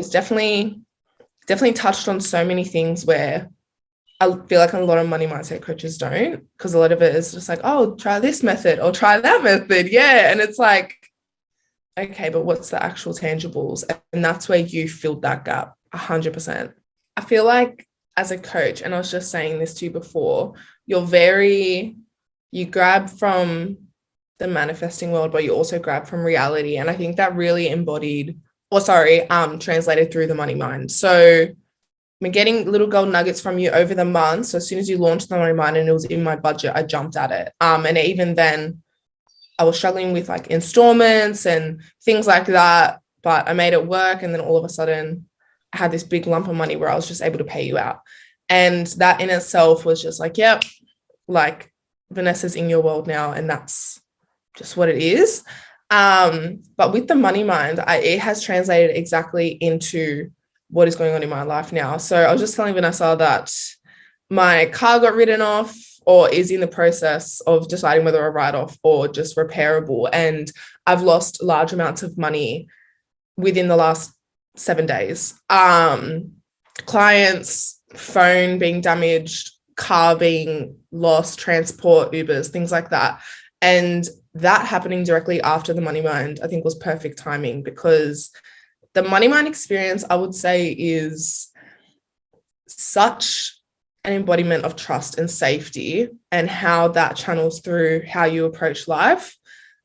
It's definitely touched on so many things where I feel like a lot of money mindset coaches don't, because a lot of it is just like, oh, try this method or try that method. Yeah. And it's like, okay, but what's the actual tangibles? And that's where you filled that gap 100%. I feel like as a coach, and I was just saying this to you before, you grab from the manifesting world, but you also grab from reality. And I think that really translated through the money mind. So I'm getting little gold nuggets from you over the months. So as soon as you launched the money mind and it was in my budget, I jumped at it. And even then I was struggling with like installments and things like that, but I made it work. And then all of a sudden I had this big lump of money where I was just able to pay you out. And that in itself was just like, yep, like Vanessa's in your world now. And that's just what it is. But with the money mind, it has translated exactly into what is going on in my life now. So I was just telling Vanessa that my car got written off or is in the process of deciding whether a write-off or just repairable. And I've lost large amounts of money within the last 7 days. Clients, phone being damaged, car being lost, transport, Ubers, things like that. And that happening directly after the money mind, I think was perfect timing, because the money mind experience, I would say, is such an embodiment of trust and safety, and how that channels through how you approach life.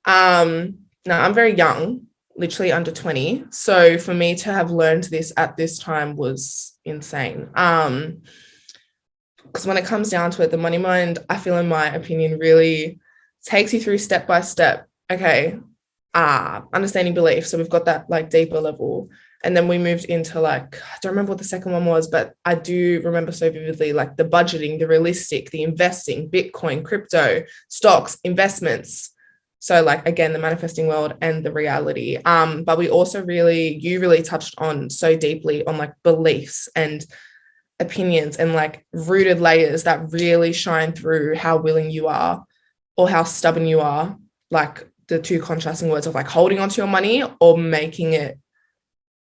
Now, I'm very young, literally under 20. So for me to have learned this at this time was insane. Because when it comes down to it, the money mind, I feel, in my opinion, really takes you through step by step. Okay, understanding belief. So we've got that like deeper level. And then we moved into like, I don't remember what the second one was, but I do remember so vividly, like the budgeting, the realistic, the investing, Bitcoin, crypto, stocks, investments. So like, again, the manifesting world and the reality. But we also you really touched on so deeply on like beliefs and opinions and like rooted layers that really shine through how willing you are or how stubborn you are, like the two contrasting words of like holding onto your money or making it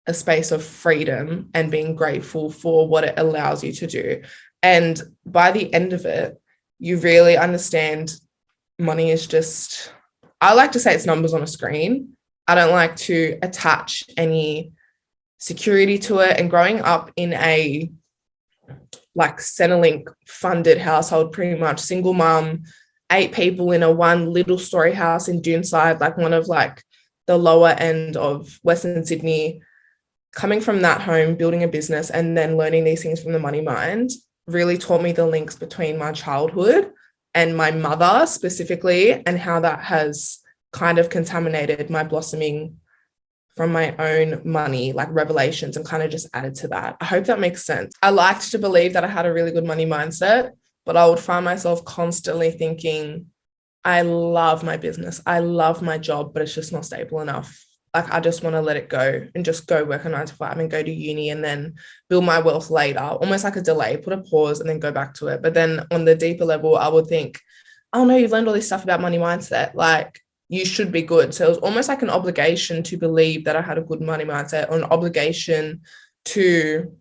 a space of freedom and being grateful for what it allows you to do. And by the end of it, you really understand money is just, I like to say it's numbers on a screen. I don't like to attach any security to it. And growing up in a like Centrelink funded household, pretty much single mum, 8 people in a one little story house in Doonside, like one of like the lower end of Western Sydney, coming from that home, building a business, and then learning these things from the money mind really taught me the links between my childhood and my mother specifically, and how that has kind of contaminated my blossoming from my own money, like revelations, and kind of just added to that. I hope that makes sense. I liked to believe that I had a really good money mindset, but I would find myself constantly thinking, I love my business, I love my job, but it's just not stable enough. Like, I just want to let it go and just go work a 9 to 5 and go to uni and then build my wealth later, almost like a delay, put a pause and then go back to it. But then on the deeper level, I would think, oh no, you've learned all this stuff about money mindset. Like, you should be good. So it was almost like an obligation to believe that I had a good money mindset, or an obligation to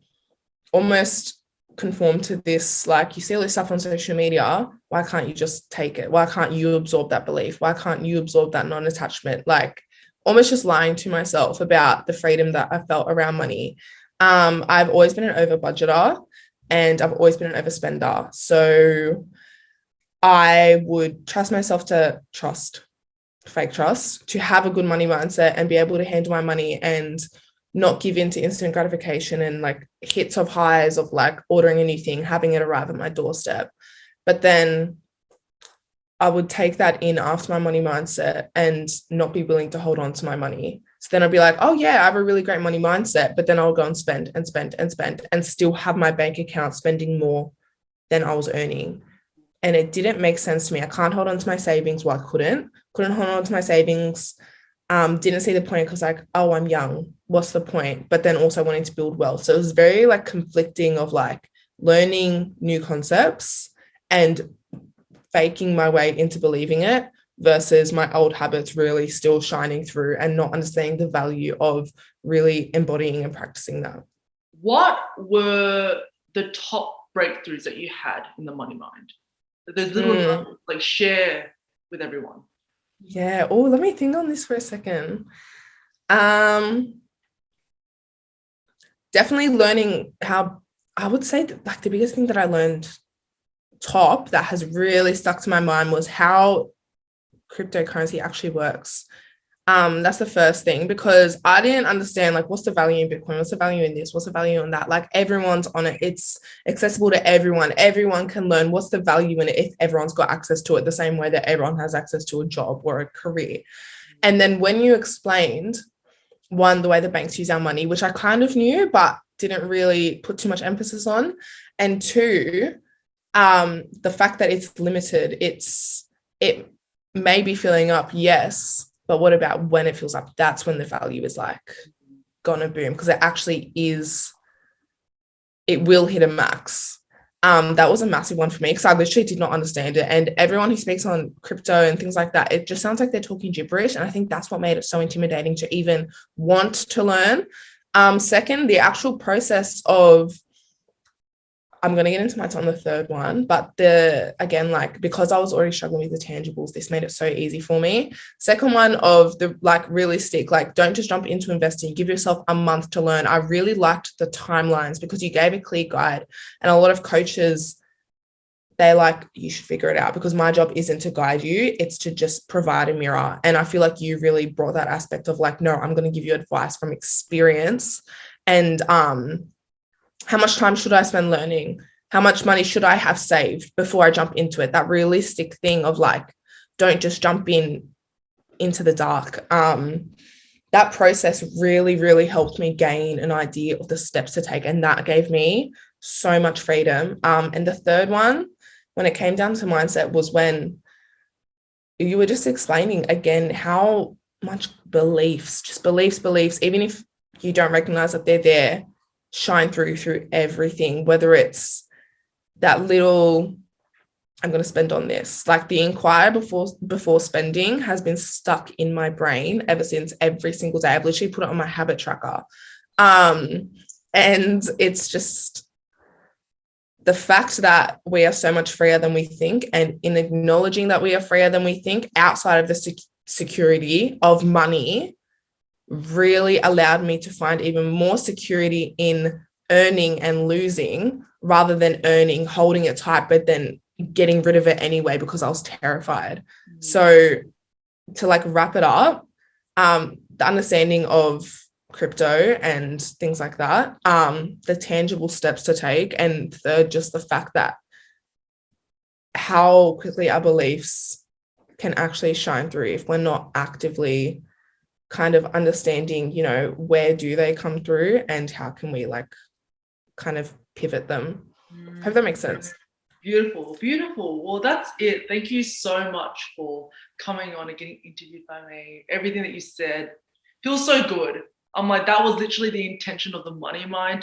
almost conform to this, like, you see all this stuff on social media, why can't you just take it? Why can't you absorb that belief? Why can't you absorb that non-attachment? Like, almost just lying to myself about the freedom that I felt around money. I've always been an over budgeter and I've always been an overspender. So I would trust myself to fake trust, to have a good money mindset and be able to handle my money and not give in to instant gratification and like hits of highs of like ordering a new thing, having it arrive at my doorstep. But then I would take that in after my money mindset and not be willing to hold on to my money. So then I'd be like, oh yeah, I have a really great money mindset, but then I'll go and spend and spend and spend and still have my bank account spending more than I was earning. And it didn't make sense to me. I can't hold on to my savings. Well, I couldn't hold on to my savings. Didn't see the point because like, oh, I'm young. What's the point? But then also wanting to build wealth. So it was very like conflicting of like learning new concepts and faking my way into believing it versus my old habits really still shining through and not understanding the value of really embodying and practicing that. What were the top breakthroughs that you had in the money mind? There's little nuggets, like share with everyone. Yeah. Oh, let me think on this for a second. Definitely learning how, I would say that like the biggest thing that I learned top that has really stuck to my mind was how cryptocurrency actually works. That's the first thing, because I didn't understand like what's the value in Bitcoin, what's the value in this, what's the value in that. Like everyone's on it, it's accessible to everyone. Everyone can learn what's the value in it if everyone's got access to it, the same way that everyone has access to a job or a career. And then when you explained one, the way the banks use our money, which I kind of knew but didn't really put too much emphasis on, and two, the fact that it's limited, it may be filling up, yes, but what about when it fills up? That's when the value is like gonna boom, because it actually is, it will hit a max. That was a massive one for me because I literally did not understand it. And everyone who speaks on crypto and things like that, it just sounds like they're talking gibberish. And I think that's what made it so intimidating to even want to learn. Second, the actual process of, I'm going to get into my on the third one, but again, like, because I was already struggling with the tangibles, this made it so easy for me. Second one of the like realistic, like don't just jump into investing, give yourself a month to learn. I really liked the timelines because you gave a clear guide, and a lot of coaches, they're like, you should figure it out, because my job isn't to guide you, it's to just provide a mirror. And I feel like you really brought that aspect of like, no, I'm going to give you advice from experience. And how much time should I spend learning? How much money should I have saved before I jump into it? That realistic thing of like, don't just jump into the dark. That process really, really helped me gain an idea of the steps to take. And that gave me so much freedom. And the third one, when it came down to mindset, was when you were just explaining again how much beliefs, just beliefs, even if you don't recognize that they're there, shine through everything, whether it's that little, I'm going to spend on this, like the inquire before spending has been stuck in my brain ever since. Every single day I've literally put it on my habit tracker, and it's just the fact that we are so much freer than we think, and in acknowledging that we are freer than we think outside of the security of money, really allowed me to find even more security in earning and losing, rather than earning, holding it tight, but then getting rid of it anyway because I was terrified. So to like wrap it up, the understanding of crypto and things like that, the tangible steps to take, and third, just the fact that how quickly our beliefs can actually shine through if we're not actively kind of understanding, you know, where do they come through and how can we like kind of pivot them. Hope that makes sense. Beautiful. Well, that's it. Thank you so much for coming on and getting interviewed by me. Everything that you said feels so good. I'm like, that was literally the intention of the Money Mind.